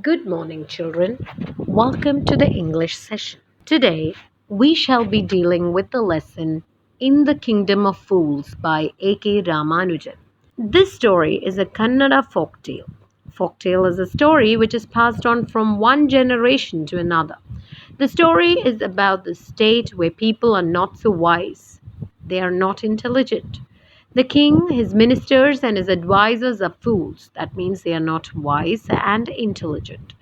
Good morning, children. Welcome to the English session. Today, we shall be dealing with the lesson In the Kingdom of Fools by A.K. Ramanujan. This story is a Kannada folktale. Folktale is a story which is passed on from one generation to another. The story is about the state where people are not so wise. They are not intelligent. The king, his ministers, and his advisers are fools. That means they are not wise and intelligent.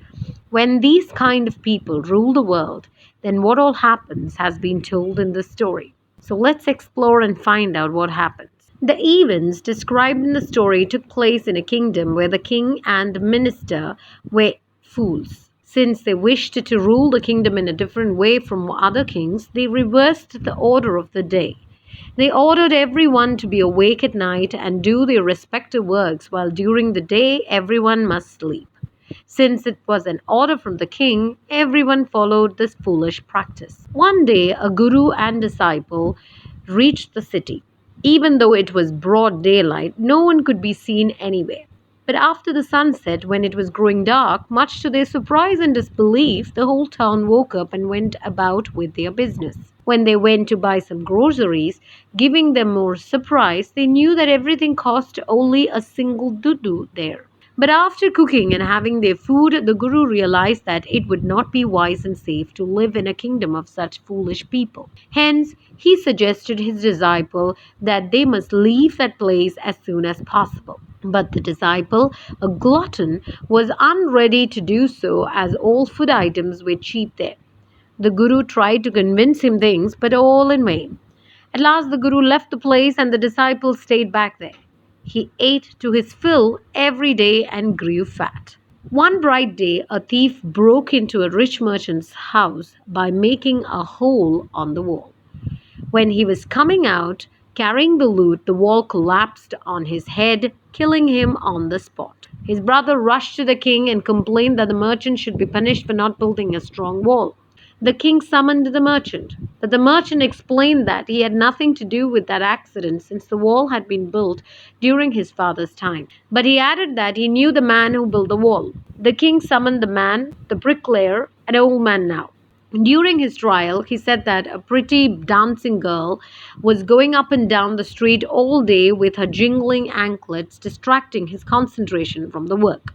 When these kind of people rule the world, then what all happens has been told in the story. So let's explore and find out what happens. The events described in the story took place in a kingdom where the king and minister were fools. Since they wished to rule the kingdom in a different way from other kings, they reversed the order of the day. They ordered everyone to be awake at night and do their respective works, while during the day everyone must sleep. Since it was an order from the king, everyone followed this foolish practice. One day, a guru and disciple reached the city. Even though it was broad daylight, no one could be seen anywhere. But after the sunset, when it was growing dark, much to their surprise and disbelief, the whole town woke up and went about with their business. When they went to buy some groceries, giving them more surprise, they knew that everything cost only a single dudu there. But after cooking and having their food, the Guru realized that it would not be wise and safe to live in a kingdom of such foolish people. Hence, he suggested his disciple that they must leave that place as soon as possible. But the disciple, a glutton, was unready to do so, as all food items were cheap there. The Guru tried to convince him things, but all in vain. At last the Guru left the place and the disciple stayed back there. He ate to his fill every day and grew fat. One bright day, a thief broke into a rich merchant's house by making a hole on the wall. When he was coming out, carrying the loot, the wall collapsed on his head, killing him on the spot. His brother rushed to the king and complained that the merchant should be punished for not building a strong wall. The king summoned the merchant, but the merchant explained that he had nothing to do with that accident since the wall had been built during his father's time. But he added that he knew the man who built the wall. The king summoned the man, the bricklayer, an old man now. During his trial, he said that a pretty dancing girl was going up and down the street all day with her jingling anklets, distracting his concentration from the work.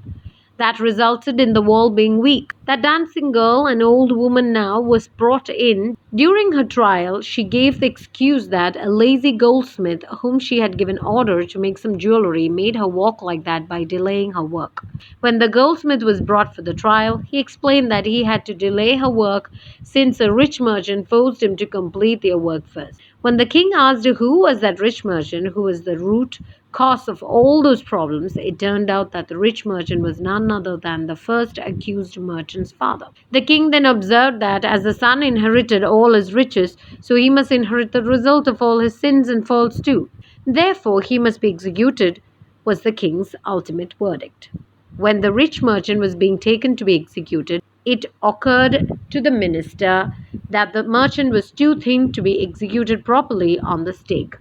That resulted in the wall being weak. That dancing girl, an old woman now, was brought in. During her trial, she gave the excuse that a lazy goldsmith, whom she had given order to make some jewelry, made her walk like that by delaying her work. When the goldsmith was brought for the trial, he explained that he had to delay her work since a rich merchant forced him to complete their work first. When the king asked who was that rich merchant who was the root cause of all those problems, it turned out that the rich merchant was none other than the first accused merchant's father. The king then observed that as the son inherited all his riches, so he must inherit the result of all his sins and faults too. Therefore, he must be executed, was the king's ultimate verdict. When the rich merchant was being taken to be executed, it occurred to the minister that the merchant was too thin to be executed properly on the stake.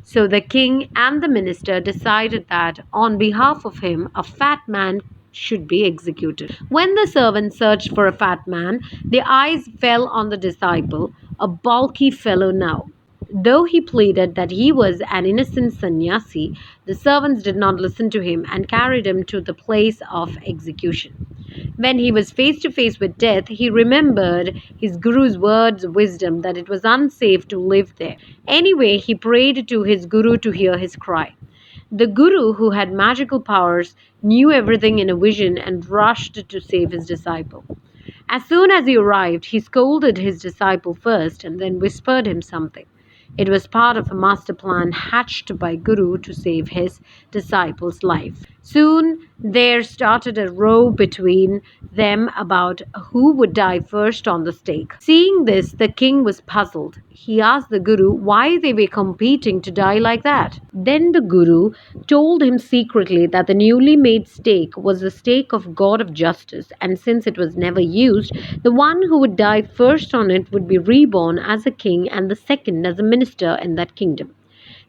So the king and the minister decided that on behalf of him, a fat man should be executed. When the servants searched for a fat man, their eyes fell on the disciple, a bulky fellow now. Though he pleaded that he was an innocent sannyasi, the servants did not listen to him and carried him to the place of execution. When he was face to face with death, he remembered his guru's words of wisdom that it was unsafe to live there. Anyway, he prayed to his guru to hear his cry. The guru, who had magical powers, knew everything in a vision and rushed to save his disciple. As soon as he arrived, he scolded his disciple first and then whispered him something. It was part of a master plan hatched by Guru to save his disciple's life. Soon there started a row between them about who would die first on the stake. Seeing this, the king was puzzled. He asked the Guru why they were competing to die like that. Then the Guru told him secretly that the newly made stake was the stake of God of justice, and since it was never used, the one who would die first on it would be reborn as a king and the second as a minister in that kingdom.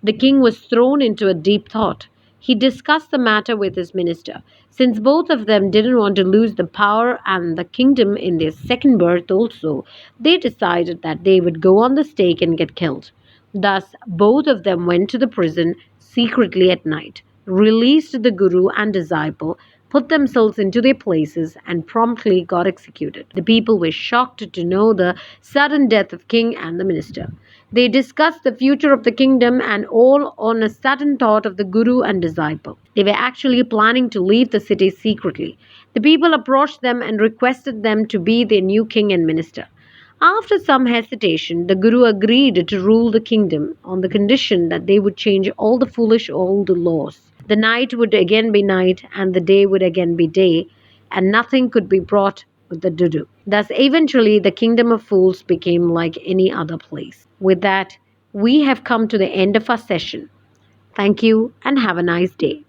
The king was thrown into a deep thought. He discussed the matter with his minister. Since both of them didn't want to lose the power and the kingdom in their second birth also, they decided that they would go on the stake and get killed. Thus, both of them went to the prison secretly at night, released the guru and disciple, put themselves into their places, and promptly got executed. The people were shocked to know the sudden death of king and the minister. They discussed the future of the kingdom and all on a sudden thought of the guru and disciple. They were actually planning to leave the city secretly. The people approached them and requested them to be their new king and minister. After some hesitation, the Guru agreed to rule the kingdom on the condition that they would change all the foolish old laws. The night would again be night, and the day would again be day, and nothing could be brought with the Dudu. Thus, eventually, the kingdom of fools became like any other place. With that, we have come to the end of our session. Thank you, and have a nice day.